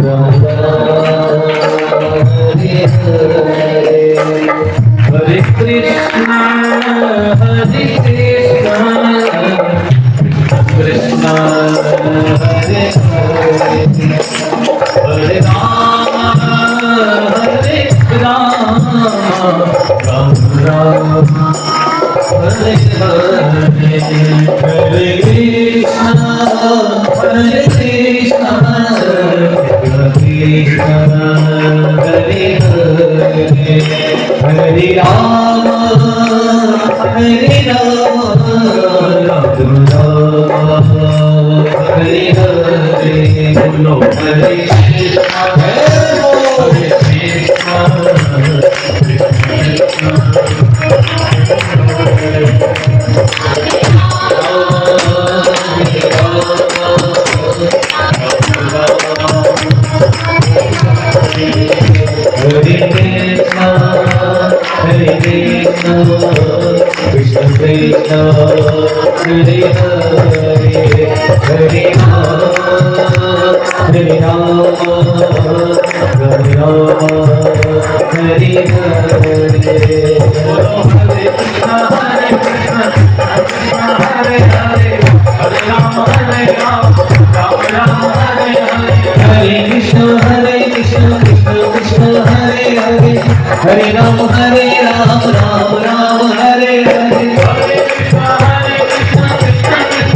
Ram Ram Hare Krishna, Hare Krishna, Krishna Hare Hare, Hare Rama, Hare Rama, Rama Rama, Hare Hare, Hare Krishna, Hare Krishna, Krishna Hare Hare, Hare Rama, Hare Rama, Rama Rama, Hare Hare, बोलो Hare Krishna, Hare Krishna, Krishna Krishna, Hare Hare, Hare Rama, Hare Rama, Rama Rama, Hare Hare, बोलो Hare Krishna, Hare Krishna, Krishna Hare Hare, Hare Rama, Rama Rama, Hare Hare, Hare Krishna, Krishna Krishna, Hare Hare, Hare Rama, Rama Rama, Hare Hare, Hare Krishna, Krishna Krishna, Hare Hare, Hare Rama, Krishna Krishna, Hare Hare, Hare Rama, Rama Rama, Hare Hare, Hare Krishna, Krishna Krishna, Hare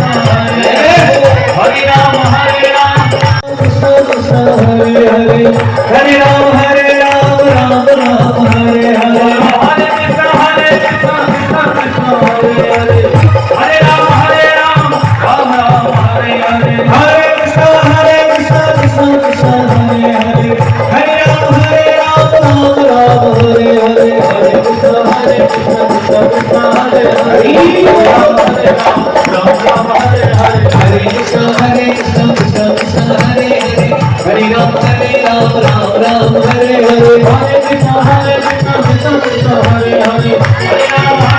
Hare, Hare Rama, Rama Rama, Hare Hare, Hare Krishna, Krishna Krishna, Hare Hare, Hare Rama, Rama Rama, Hare Hare, Hare Krishna, Krishna Krishna, Hare Hare, Hare Rama, Rama Hare Hare, Hare Krishna, Krishna Krishna, Hare Hare, Hare Rama, Rama Rama, Hare Hare, Hare Krishna, Krishna Krishna, Hare Hare, Hare Rama,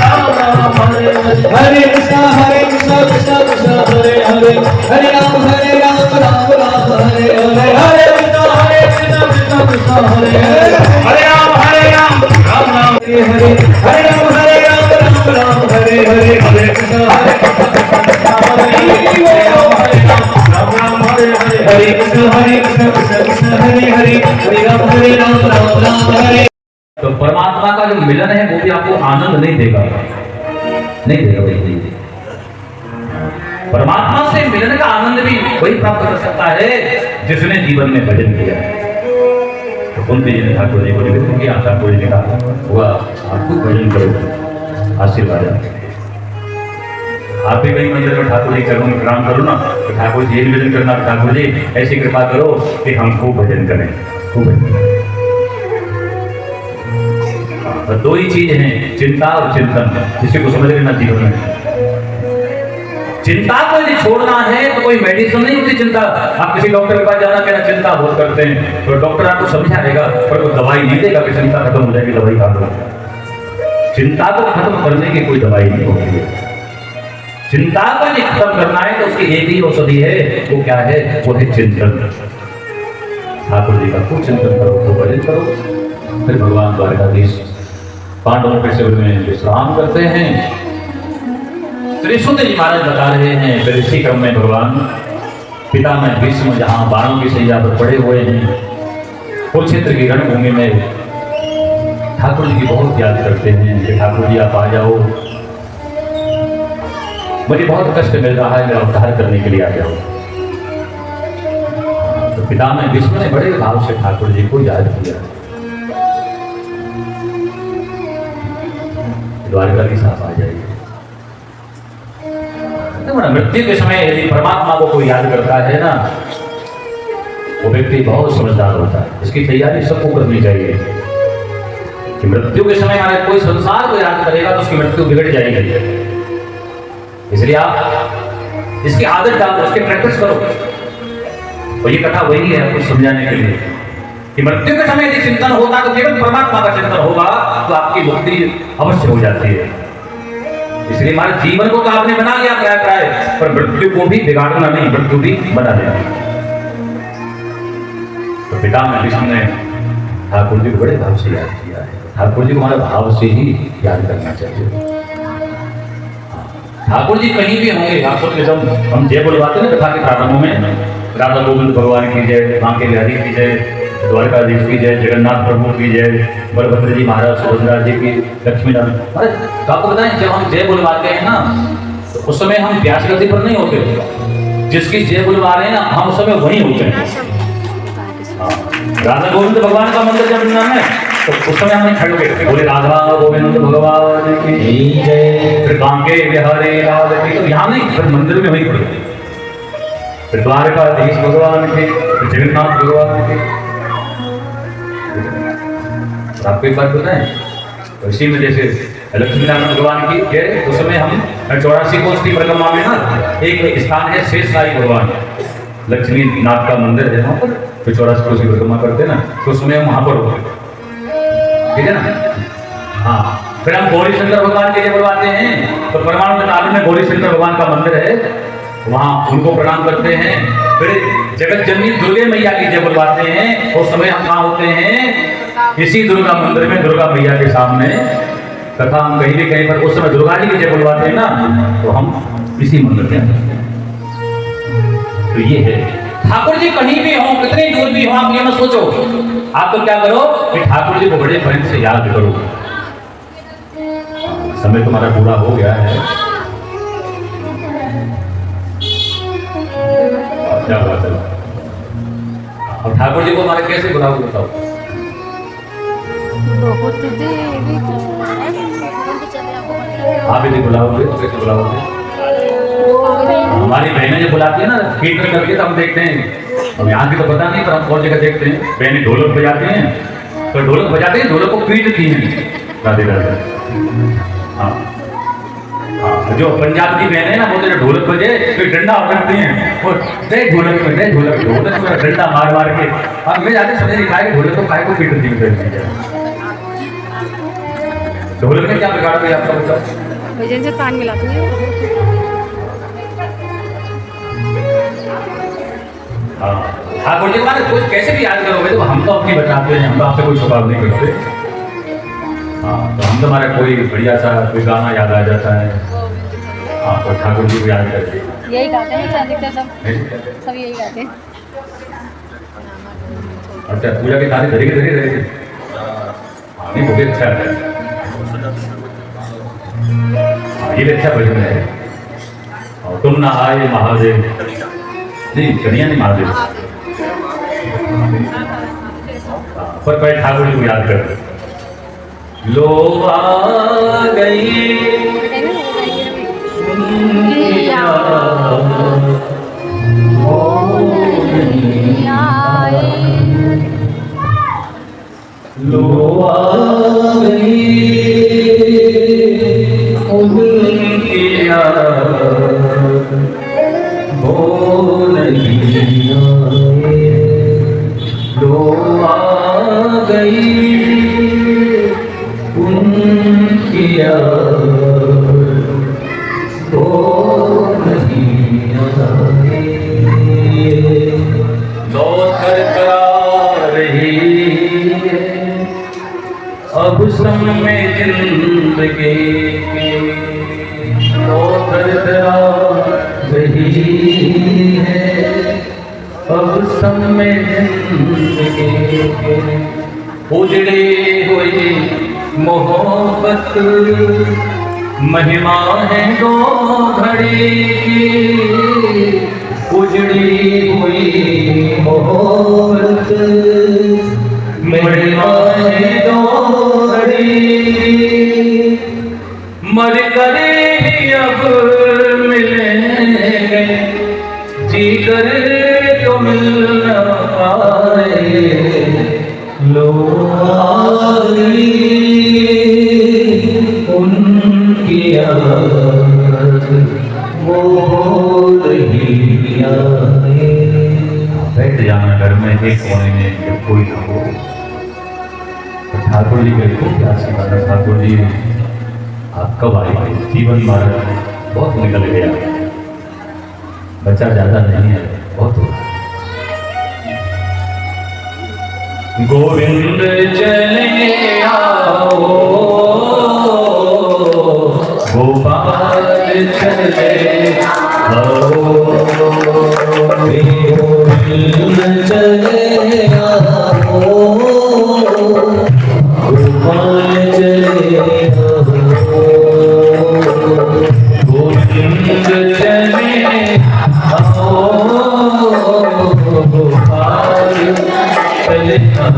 Rama Rama, Hare Hare, Hare Krishna, Krishna Krishna, Hare Hare, Hare Rama, Rama Rama, Hare Hare, Hare Krishna, Krishna Krishna, Hare Hare, Hare Rama, Rama Rama, Hare Hare, Hare Rama, Rama Rama, Hare Hare, Hare Krishna, Hare Krishna, Krishna Krishna, Hare Hare, Hare Rama, Rama Rama, Hare। तो परमात्मा का जो मिलन है वो भी आपको आनंद नहीं देगा, नहीं देगा, वही नहीं देगा। परमात्मा से मिलने का आनंद भी वही प्राप्त कर सकता है जिसने जीवन में भजन किया। तो कुंती जी ने ठाकुर जी को निवेदन किया, ठाकुर जी ने कहा हुआ आपको भजन करो, आशीर्वाद है। आप भी कहीं मंदिर में ठाकुर जी चरणों में प्रणाम करो ना, तो ठाकुर जी निवेदन करना, ठाकुर जी ऐसी कृपा करो कि हम खूब भजन करें, खूब भजन। तो दो ही चीज हैं, चिंता और चिंतन, किसी को समझ लेना जीवन में। चिंता को यदि छोड़ना है तो कोई मेडिसिन नहीं होती चिंता। आप किसी डॉक्टर के पास जाना, कहना चिंता बहुत करते हैं, तो डॉक्टर आपको समझाएगा पर कोई दवाई नहीं देगा कि चिंता खत्म हो जाएगी, दवाई खा लो। चिंता को खत्म करने की कोई दवाई नहीं होती है। चिंता को यदि खत्म करना है तो उसकी एक ही औषधि है, वो क्या है? वो है चिंतन। ठाकुर जी का खूब चिंतन करो, खूब भजन करो। फिर भगवान द्वारकाधीश पांडवों के शिविर में विश्राम करते हैं। श्री सुत जी महाराज बता रहे हैं, फिर इसी क्रम में भगवान पिता में भीष्म जहां बाणों की सैया पर पड़े हुए हैं, कुरुक्षेत्र की रणभूमि में ठाकुर जी की बहुत याद करते हैं कि ठाकुर जी आप आ जाओ, मुझे बहुत कष्ट मिल रहा है, मेरा उद्धार करने के लिए आ जाओ। तो पिता में भीष्म ने बड़े भाव से ठाकुर जी को याद किया। द्वारकाधीश आप आ जाइए। मृत्यु के समय यदि परमात्मा को कोई याद करता है ना, वो व्यक्ति बहुत समझदार होता है। इसकी तैयारी सबको करनी चाहिए कि मृत्यु के समय हमारे कोई संसार को याद करेगा तो उसकी मृत्यु बिगड़ जाएगी। इसलिए आप इसकी आदत डालो, इसकी प्रैक्टिस करो। और ये कथा वही है आपको समझाने के लिए कि मृत्यु के समय यदि चिंतन होगा तो केवल परमात्मा का चिंतन होगा तो आपकी मुक्ति अवश्य हो जाती है। इसलिए हमारे जीवन को तो आपने बना लिया क्या है, पर मृत्यु को भी बिगाड़ना नहीं, मृत्यु भी बना देना। तो पिता में भीष्म ने ठाकुर जी को बड़े भाव से याद किया है। ठाकुर जी को हमारे भाव से ही याद करना चाहिए। ठाकुर जी कहीं भी होंगे, ठाकुर के जब हम जय बुलवाते हैं कथा के प्रारंभ में, राधा गोविंद भगवान की जय, बांके बिहारी की जय, द्वारकाधीश की जय, जगन्नाथ प्रभु की जय, बलभद्र जी महाराज, सुभद्रा जी की, लक्ष्मी नारायण। अरे तो आपको बताएं, जब हम जय बुलवाते हैं ना तो उस समय हम व्यास गति पर नहीं होते, जिसकी जय बुलवा रहे हैं ना हम उस समय वहीं होते हैं। राधा गोविंद भगवान का मंदिर जब नाम है तो उस समय हमें खड़े होके बोले राधा गोविंद भगवान की जय, फिर बांके बिहारी लाल की, तो यहाँ नहीं, फिर मंदिर में वहीं खड़े, फिर द्वारकाधीश भगवान के, फिर जगन्नाथ भगवान के। और आपको एक बात बताएं, तो इसी में जैसे लक्ष्मी नारायण भगवान की जय, उस समय हम 84 कोष की परिक्रमा में ना एक स्थान है शेष साई भगवान, लक्ष्मी नाथ का मंदिर है वहाँ पर, तो 84 कोष की परिक्रमा करते हैं ना, तो उसमें हम वहाँ पर होते, ठीक है ना। हाँ, फिर हम गौरी शंकर भगवान के लिए बुलवाते हैं, तो परमानंद नाथ में गौरी शंकर भगवान का मंदिर है, वहाँ उनको प्रणाम करते हैं। फिर जगत जननी दुर्गे मैया की जय बुलवाते हैं, उस समय हम कहाँ होते हैं, इसी दुर्गा मंदिर में दुर्गा मैया के सामने, तथा हम कहीं भी कहीं पर उस समय दुर्गा जी की जय बुलवाते हैं ना, तो हम इसी मंदिर में आते हैं। तो ये है, ठाकुर जी कहीं भी हो, कितने दूर भी हो, आप ये मत सोचो, आप तो क्या करो कि ठाकुर जी को बड़े प्रेम से याद करो। समय तुम्हारा पूरा हो गया है, क्या बात है। अब ठाकुर जी को हमारे कैसे बुलाओ बताओ? आप यदि बुलाओगे तो कैसे बुलाओगे? हमारी बहनें जो बुलाती है ना कीर्तन करके, तो हम देखते हैं, अब यहाँ की तो पता नहीं, पर हम और जगह देखते हैं बहनें ढोलक बजाती हैं, तो ढोलक बजाते हैं, ढोलक को पीटती हैं, राधे राधे। हाँ हाँ, जो पंजाब की बहनें ना वो तो ढोलक बजे फिर डंडा पकड़ती हैं, और दे ढोलक में, दे ढोलक ढोलक में डंडा मार मार के, अब मैं जाते समझ नहीं पाए ढोलक को काय को पीटती है। ढोलक में क्या बिगाड़ गया आपका बताओ? भजन से तान मिलाती है। ठाकुर जी हमारे कुछ कैसे भी याद करोगे तो हम तो अपनी बताते हैं, हम तो आपसे कोई छुपाव नहीं करते। हाँ, तो हम तो हमारा कोई बढ़िया सा कोई गाना याद आ जाता है, हाँ, तो ठाकुर जी को याद करके यही गाते हैं सब यही गाते हैं। अच्छा, पूजा के तारीख धरी रहे थे, नहीं बहुत अच्छा है, ये भी अच्छा भजन है। और तुम ना आए महादेव, नहीं कन्हैया नहीं महादेव, पर पहले ठाकुर जी को याद कर लो आ गई लो आ गई उनकी याद हो नहीं आए, लो आ गई उनकी याद हो नहीं आए, लौट कर करा रही अब समय जिंदगी की, लौट कर करा रही है अब समय जिंदगी के, उजड़ी हुई मोहब्बत महिमा है दो घड़ी की, उजड़ी हुई मोहब्बत महिमा है दो घड़ी, मर कर ही अब मिलेंगे जी कर तो मिल न पाए, लो आ गई उनकी याद वो नहीं आए। बैठ जाना घर में एक कोने में जब कोई ना हो, तो ठाकुर जी के खूब प्यासी बात, ठाकुर जी आप कब आए? जीवन हमारा बहुत निकल गया, बच्चा ज्यादा नहीं है, बहुत हो गोविंद चले आओ, गोपाल चले आओ, गोविंद चले आओ, गोपाल चले आओ, गोविंद चले आओ, गोपाल चले आओ,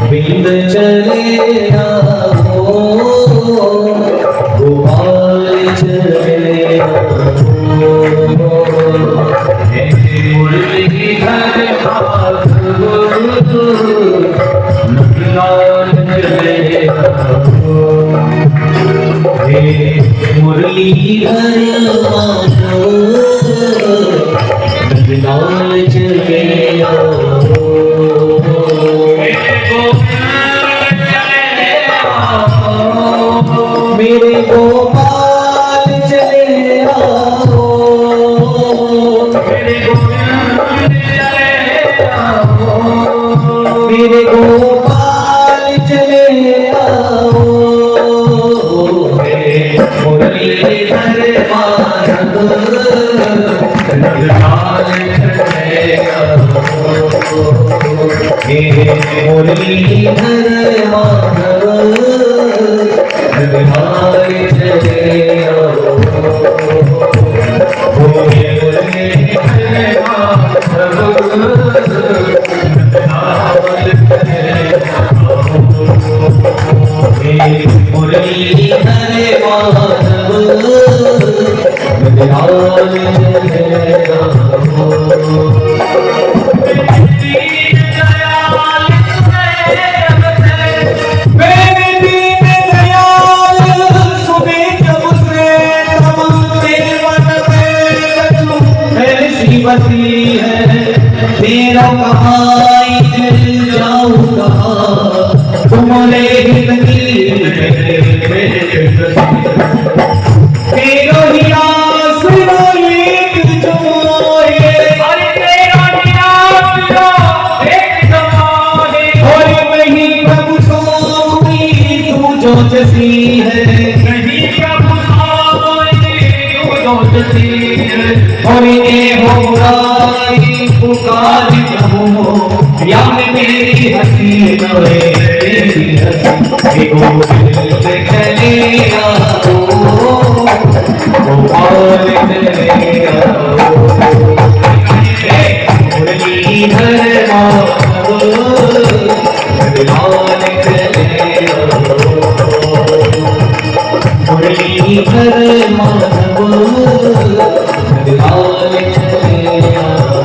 गोविंद चले आओ, गोपाल चले आओ, मुरलीधर माधव नंदलाल चले आओ, हे मुरलीधर माधव नंदलाल चले आओ, मेरे गोपाल चले आओ, मेरे गोविंद चले आओ, मेरे गोपाल चले आओ, मुरलीधर माधव नंदलाल चले आओ, हे मुरलीधर माधव नंदलाल चले आओ, मुरलीधर माधव नंदलाल चले आओ, हे मुरलीधर माधव नंदलाल चले आओ, मेरे दीन दयाल सुने जब से तब तेरे मन में कछु ऐसी बसी है, तेरा कहाँ दिल जाऊंगा, तुम्हारे जिंदगी तेरा ही आसरा एक जमाए, अरे तेरा निराला एक जमाने, और नहीं प्रभु स्वामी तू जो जसी है, नहीं प्रभु स्वामी तू जो जसी है, और ये हो बुराई पुकार प्रभु या में मेरी हंसी नवे तेरी हंसी, गोविंद चले आओ, गोपाल चले आओ, मुरलीधर माधव नंदलाल चले आओ, मुरलीधर माधव नंदलाल चले आओ,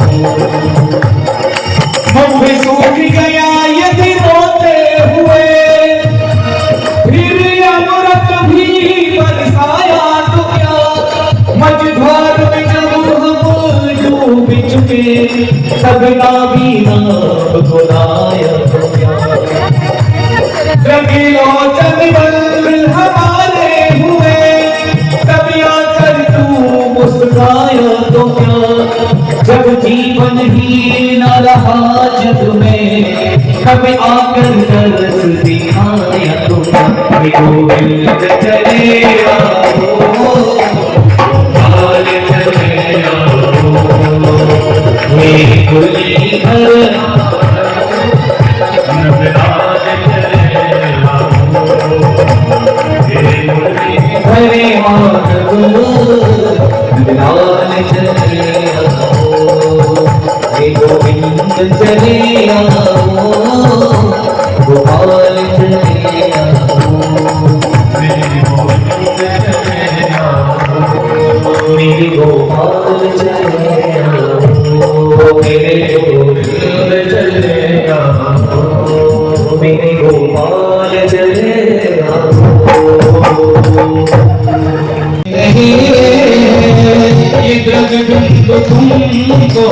हम भी सूख गया यदि रोते हुए, फिर अमृत भी बरसाया तो क्या, मझधार में जब हम डूब चुके, तब नाबीना बुलाया तो क्या, रंगीलो चंदन हमारे हुए, तब आकर तू मुस्काया तो क्या, जब जीवन ही न रहा जग में, तब आकर तरस दिखाया तो क्या, गोविंद चले आओ, गोपाल चले आओ, मेरे मुरलीधर नंदलाल चले आओ, हे मुरलीधर माधव नंदलाल चले आओ, हे गोविंद चले आओ, गोपाल चले आओ, मेरे गोविंद चले आओ, मेरे गोपाल चले आओ, मेरे गोविंद चले आओ, मेरे गोपाल चले आओ, ये जगदम्ब तुमको,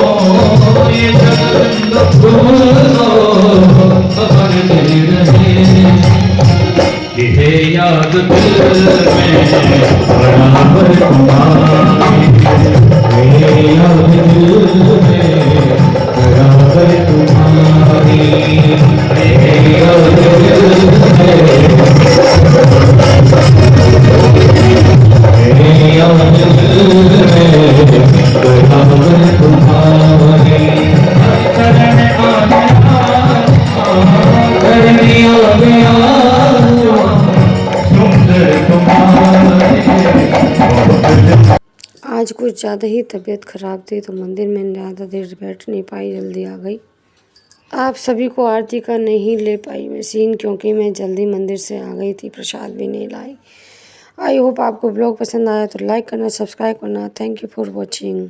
ये जगदम्ब तुमको खबर दे रहे, ये याद दिल में बराबर तुम्हारी, ये याद दिल में बराबर कुछ ज़्यादा ही तबीयत ख़राब थी तो मंदिर में ज़्यादा देर बैठ नहीं पाई, जल्दी आ गई। आप सभी को आरती का नहीं ले पाई मैं सीन, क्योंकि मैं जल्दी मंदिर से आ गई थी, प्रसाद भी नहीं लाई। आई होप आपको ब्लॉग पसंद आया तो लाइक करना, सब्सक्राइब करना। Thank you for watching.